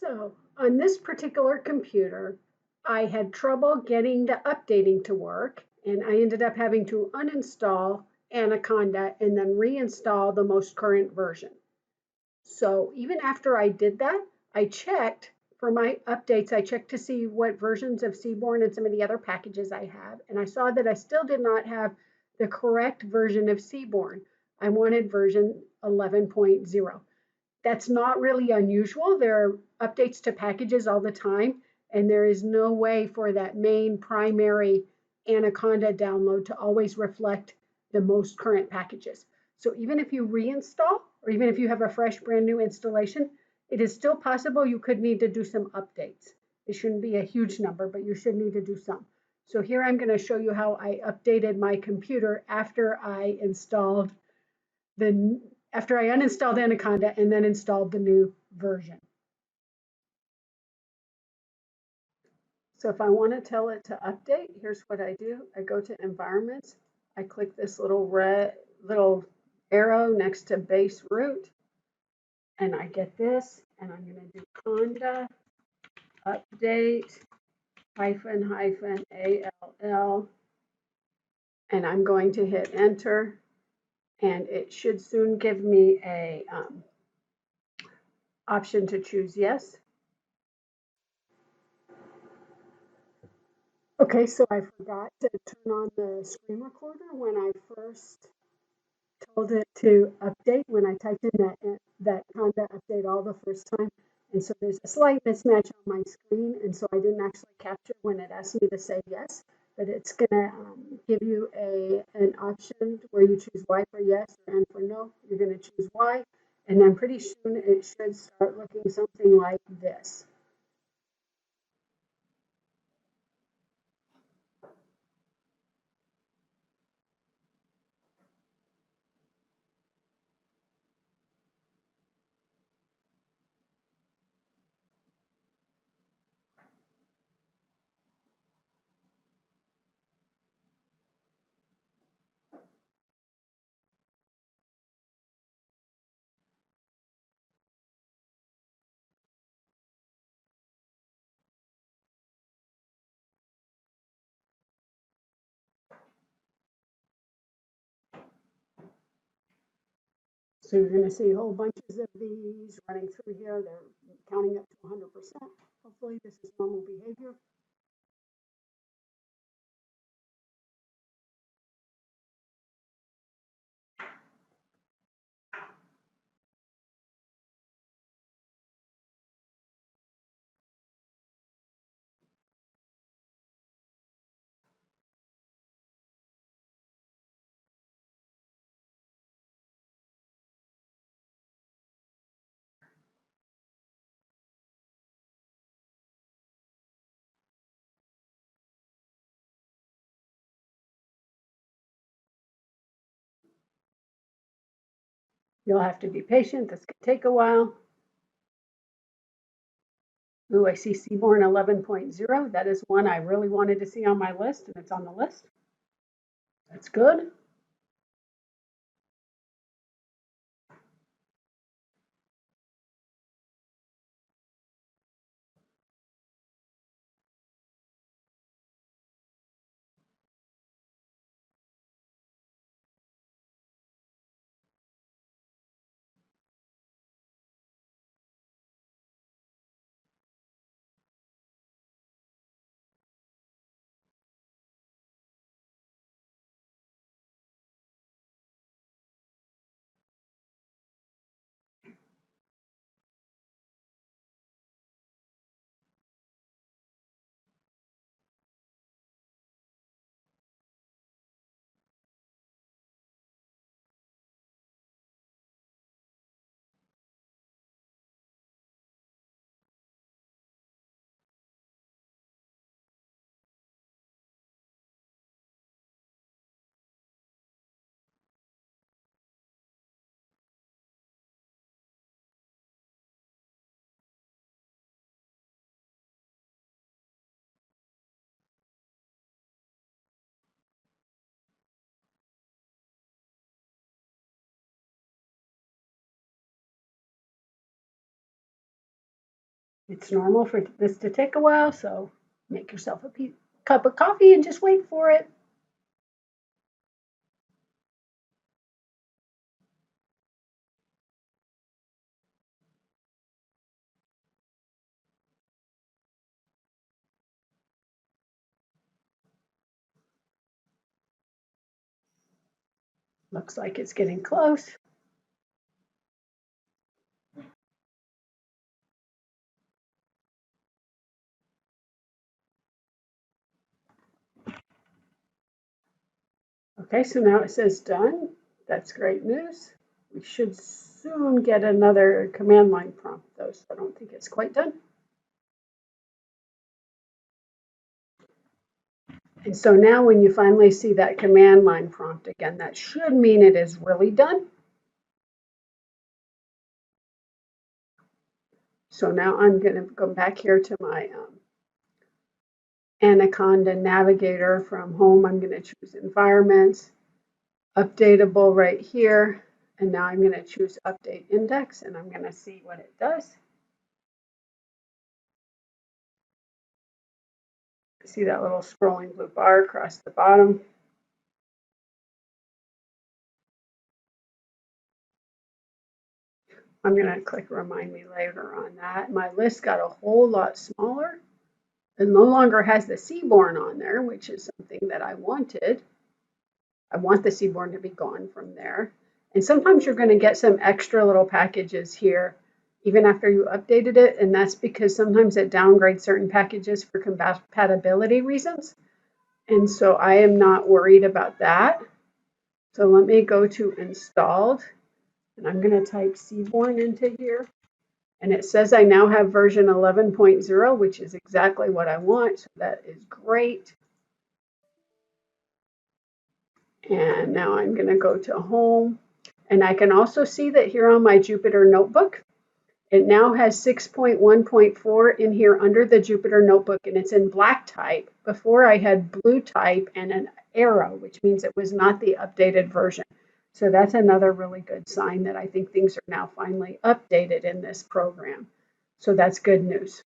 So on this particular computer, I had trouble getting the updating to work, and I ended up having to uninstall Anaconda and then reinstall the most current version. So even after I did that, I checked for my updates. I checked to see what versions of Seaborn and some of the other packages I have, and I saw that I still did not have the correct version of Seaborn. I wanted version 11.0. That's not really unusual. There are updates to packages all the time, and there is no way for that main primary Anaconda download to always reflect the most current packages. So even if you reinstall, or even if you have a fresh brand new installation, it is still possible you could need to do some updates. It shouldn't be a huge number, but you should need to do some. So here I'm going to show you how I updated my computer after I installed the after I uninstalled Anaconda and then installed the new version. So if I want to tell it to update, here's what I do. I go to environments. I click this little arrow next to base root, and I get this, and I'm going to do conda update -all, and I'm going to hit enter, and it should soon give me a option to choose yes. Okay, so I forgot to turn on the screen recorder when I first told it to update, when I typed in that conda update all the first time. And so there's a slight mismatch on my screen, and so I didn't actually capture when it asked me to say yes, but it's gonna give you an option where you choose Y for yes or N for no. You're gonna choose Y, and then pretty soon it should start looking something like this. So you're going to see whole bunches of these running through here. They're counting up to 100%. Hopefully this is normal behavior. You'll have to be patient. This could take a while. Ooh, I see Seaborn 11.0. That is one I really wanted to see on my list, and it's on the list. That's good. It's normal for this to take a while, so make yourself a cup of coffee and just wait for it. Looks like it's getting close. Okay, so now it says done. That's great news. We should soon get another command line prompt though, so I don't think it's quite done. And so now when you finally see that command line prompt again, that should mean it is really done. So now I'm going to go back here to my Anaconda navigator from home. I'm going to choose environments, updatable right here. And now I'm going to choose update index and I'm going to see what it does. See that little scrolling blue bar across the bottom. I'm going to click remind me later on that. My list got a whole lot smaller. It no longer has the seaborn on there, which is something that I wanted. I want the seaborn to be gone from there. And sometimes you're going to get some extra little packages here even after you updated it. And that's because sometimes it downgrades certain packages for compatibility reasons. And so I am not worried about that. So let me go to installed and I'm going to type seaborn into here. And it says I now have version 11.0, which is exactly what I want. So that is great. And now I'm going to go to home. And I can also see that here on my Jupyter notebook, it now has 6.1.4 in here under the Jupyter notebook, and it's in black type. Before I had blue type and an arrow, which means it was not the updated version. So that's another really good sign that I think things are now finally updated in this program. So that's good news.